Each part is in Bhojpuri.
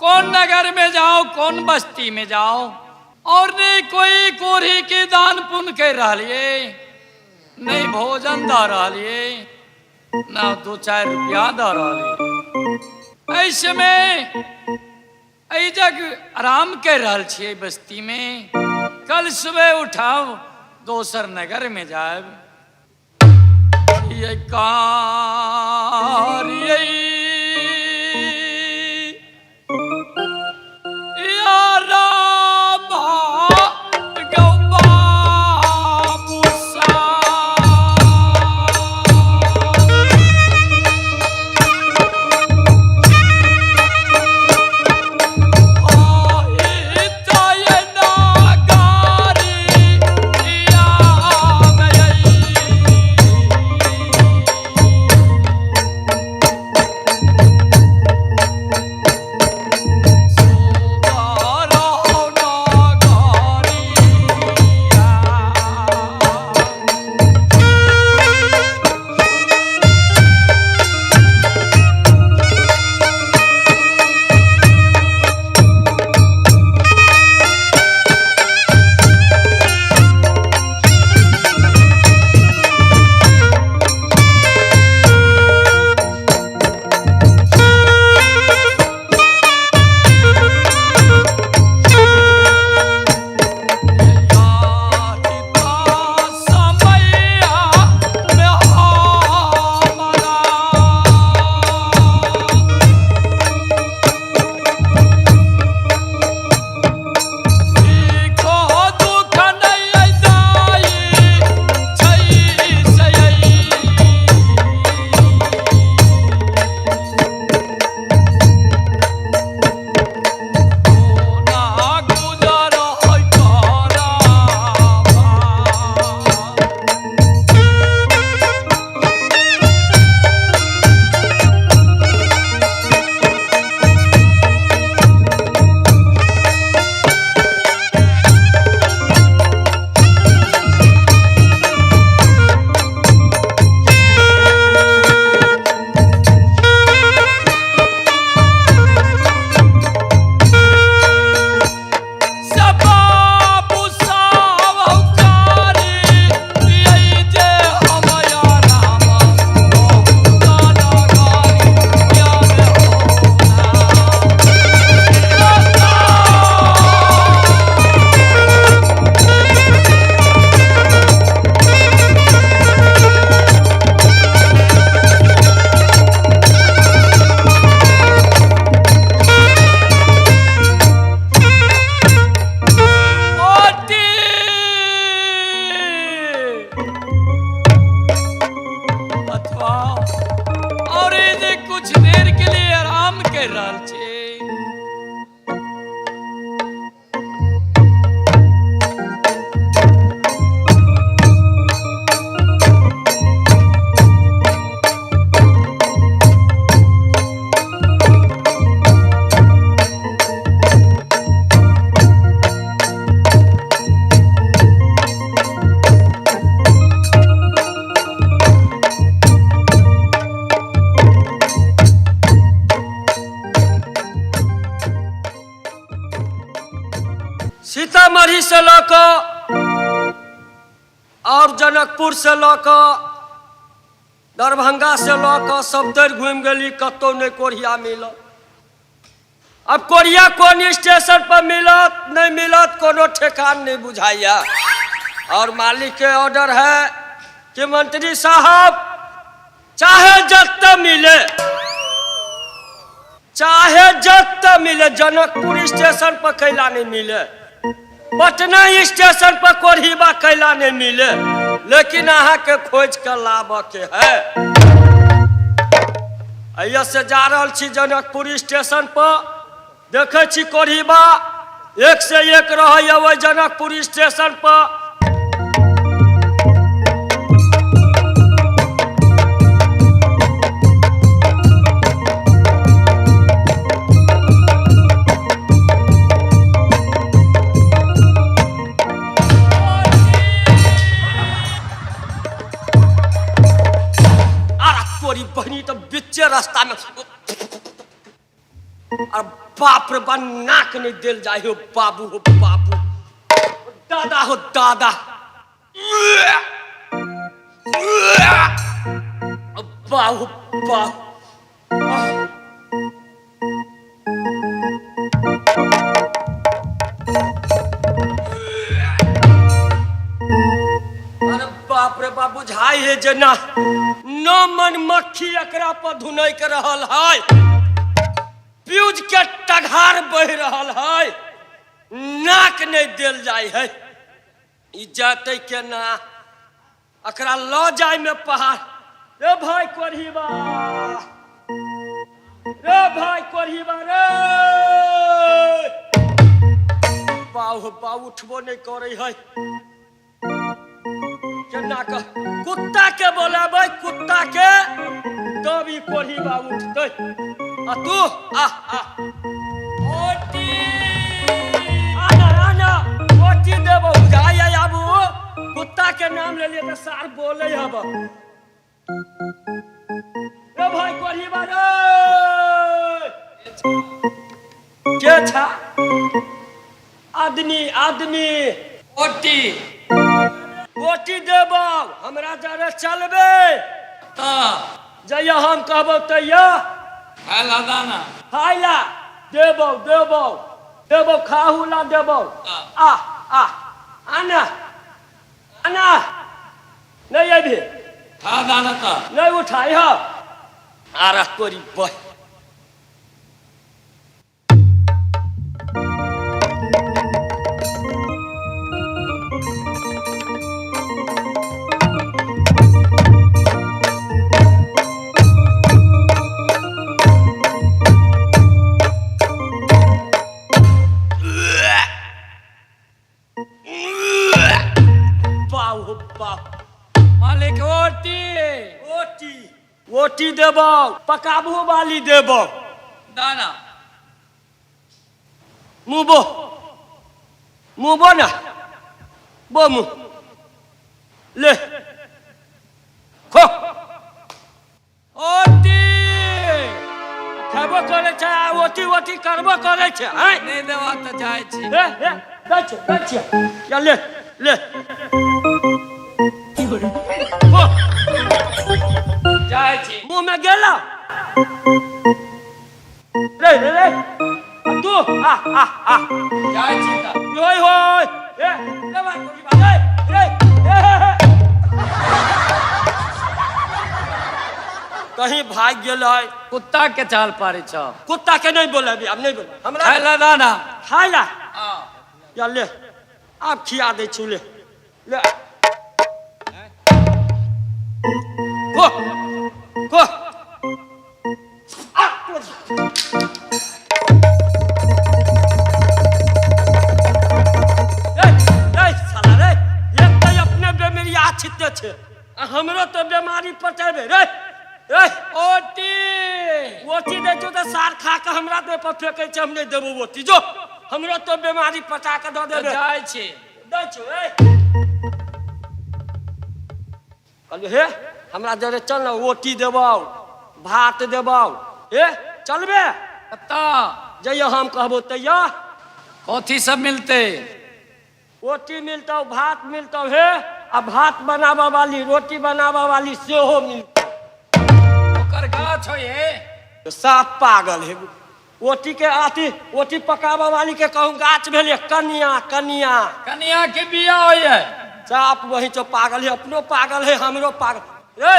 कौन नगर में जाओ, कौन बस्ती में जाओ, और नहीं कोई कोरी के दान पुण्य के रह लिए, नहीं भोजन दा रह लिए, ना 2-4 रुपया दा रह लिए। ऐसे में ऐ जग आराम कर रहा छे बस्ती में। कल सुबह उठाओ दोसर नगर में जाए। ये कार्य सीतामढ़ी से लौकर और जनकपुर से लौकर दरभंगा से लौकर सब तर घूम गली, कतो नहीं कोरिया मिलत। अब कोरिया कौन स्टेशन पर मिलत नहीं मिलत कोनो ठेकान नहीं बुझाइया। और मालिक के ऑर्डर है कि मंत्री साहब चाहे जत्ता मिले, चाहे जत्ता मिले, जनकपुर स्टेशन पर कैला नहीं मिले, पटना स्टेशन पर कोरहीबा कैला नहीं मिले, लेकिन अहाँ के खोज कर लाभ के है। अइया से जा रहल छी जनकपुर स्टेशन पर, देखे छी कोरहीबा एक से एक रह जनकपुर स्टेशन पर। बहनी तो बिच्चे रास्ता में और बाप रे बा नाक नहीं दिल जाए हो बाबू दादा हो दादा बाहु बाहु अरे बाप रे बाप बुझाई है जना न मन मक्खी एकरा पर धुनई के रहल है प्यूज के टघार बह रहल है नाक नहीं दिल जाए है इज्जत के ना अकरा लो जाए में पहाड़ रे भाई कोरहीबा रे बाऊ उठबो नहीं करे है केना का कुत्ता के बोलाबे कुत्ता के तब ई कोरहीबा उठते आ तू आ ओटी आना ओटी देबो जाय आबू कुत्ता के नाम ले लिए तो सार बोले हब रे भाई कोरहीबा रे के छा आदमी ओटी देबो हमरा जरे चलबे ता जइया हम कहबो तइया खाला दाना खाइला देबो खाहुला देबो आ आना नहीं अभी खा दाना ता नहीं उठाई हो आरा तोरी बह मालिक ओटी देबो पकाबू वाली देबो दाना मुबो ना बो मु ले खो ओटी खाबो करे छ ओटी करबो करे छ नहीं देवा तो जाय छी दछ या ले जाय छी मुंह में गेला रे तू आ जाय छी ता होय रे भाई कोई बात रे कहीं भाग गेल है कुत्ता के चाल पारे छ कुत्ता के नहीं बोले अब नहीं बोले हमरा खाला दाना खाइला हां या ले आप खिया दे छु ले को साला रे एक तो अपने बेमारी आछिते छे हमरो तो बीमारी पटेबे रे ओटी दे जो तो सार खा के हमरा दे पर फेकै छ हम नहीं देबो ओटी जो हमरो तो बीमारी पटा के द देबे जाय छी दै छु कहलिए हे हमरा जरे चल ना ओटी देबो भात देबो चलबे कत्ता जइया हम कहबो तइया कथी सब मिलते ओटी मिलतौ भात मिलतौ हे आ भात बनाबा वाली रोटी बनाबा वाली सेहो मिलतौ ओकर गाछ होए तो साफ पागल है ओटी के आती ओटी पकाबा वाली के कहूं गाछ भेले कनिया के बिया होए साफ वही तो पागल है अपनो पागल है हमरो पागल ए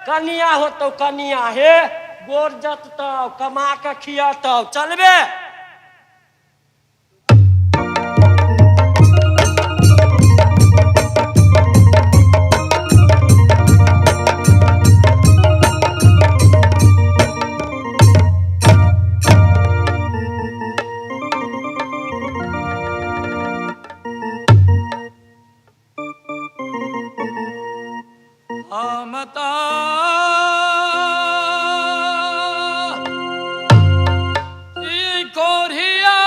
कनिया होतौ कनिया हे गोर जततौ कमा के खियातौ चलबे हमता ई कोरिया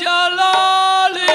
चलाली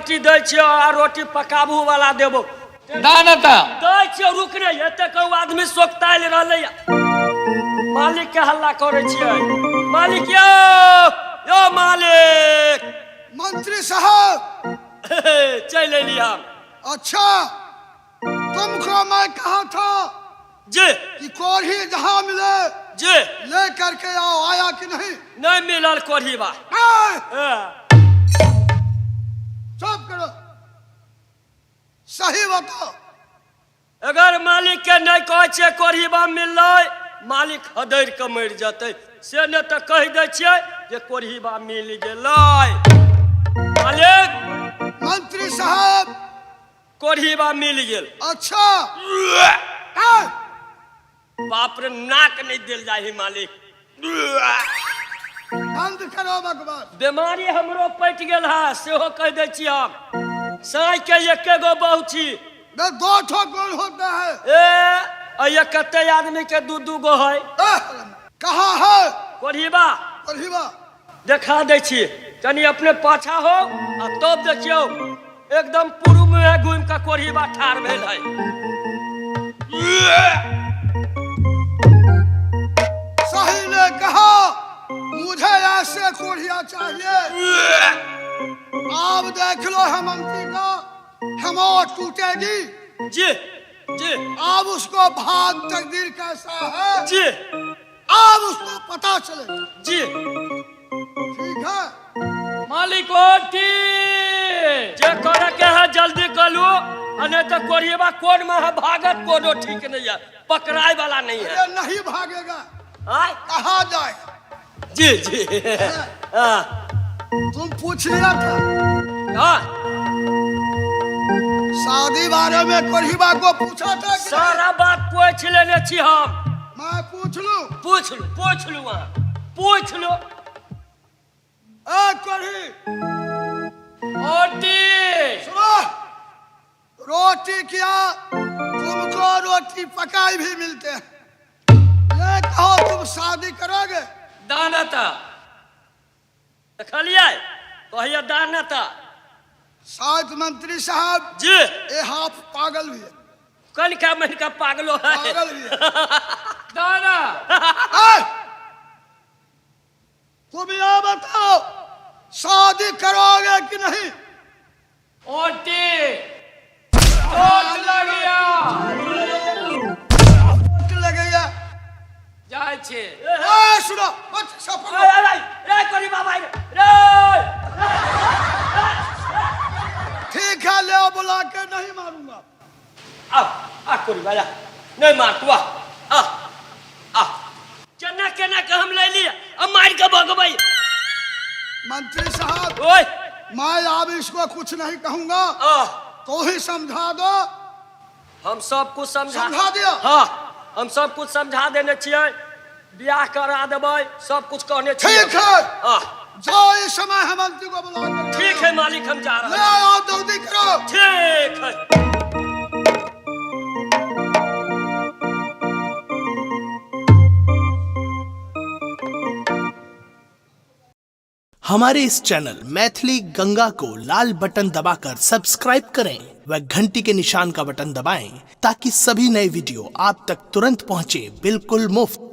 रोटी दै छियो आ रोटी पकाबू वाला देबो दानता दै छियो रुक नहीं एते कहू आदमी सोकताइल रहले मालिक के हल्ला करे छियै मालिक यो मालिक मंत्री साहब, चल एली हम अच्छा तुमको मैं कहा था जी कि कोढ़ी जहाँ मिले जी ले करके आओ, आया कि नहीं? नहीं मिलल कोढ़ी बा चुप करो, सही बताओ। अगर मालिक के नहीं कहे छे कोढ़ी बा मिललै मालिक हदैर के मर जतै से न त कह दै छियै जे कोढ़ी बा मिल गेलै मालिक मंत्री साहब, कोढ़ी बा मिल गेल अच्छा बाप रे नाक नहीं दिल जाही मालिक बंद करो बकवास। बीमारी हमरो पट गेल है सेहो कह दै छी हम साई के एके गो बहु छी मैं दो ठो कौन होता है? ये कते आदमी के दू दू गो है कहाँ है कोढ़ी बा कोढ़ी बा? देखा दै छी तनी अपने पाछा हो आ तब देखियो एकदम पूर्व में घूम के कोढ़ी बा ठाड़ भेल है सही ने कहा, मुझे ऐसे कोढ़िया चाहिए। अब देख लो हेमंती का हिम्मत टूटेगी। जी जी अब उसको भाग तकदीर कैसा है जी अब उसको पता चले। जी ठीक है, मालिक ओटी जे करे के है जल्दी करू अने तो कोढ़ी बा कोन में है भागत कोनो ठीक नहीं है पकड़ाई वाला नहीं है ये नहीं भागेगा, आय कहाँ जाएगा? जी जी हाँ तुम पूछ लिया था हाँ शादी बारे में कोढ़ीबा को पूछा था कि सारा बात पूछ लेने छी हम मैं पूछ लूं? पूछ लू वहाँ पूछ लो ए कोढ़ी ओटी सुनो, रोटी क्या तुमको रोटी पकाई भी मिलते हैं। ये कहो तुम शादी करोगे? दानता देखलिए कहिए दान था शायद मंत्री साहब जी ये हाफ पागल भी है, कल का मन का पागलो है पागल भी है। दाना ए, तुम ये बताओ शादी करोगे कि नहीं? ओटी चोट लग गया चोट लगेगा। जाय छे ए, सुनो मत सफर रे कोढ़ी बाबा रे ठीक है, ले बुला के नहीं मारूंगा। आ कोढ़ी बाबा नहीं मार तू आ केना केना के हम ले लिया अब मार के भगबै मंत्री साहब, ओए मैं अब इसको कुछ नहीं कहूंगा, तो ही समझा दो। हम सब कुछ समझा दिया? हाँ हम सब कुछ समझा देने छियै ब्याह करा देबै सब कुछ कहने छियै ठीक है, हाँ जाओ इस समय हेमंती को बुला के ठीक है मालिक हम जा ले रहे हैं आओ, जल्दी करो। ठीक है हमारे इस चैनल मैथिली गंगा को लाल बटन दबाकर सब्सक्राइब करें व घंटी के निशान का बटन दबाएं ताकि सभी नए वीडियो आप तक तुरंत पहुंचे बिल्कुल मुफ्त।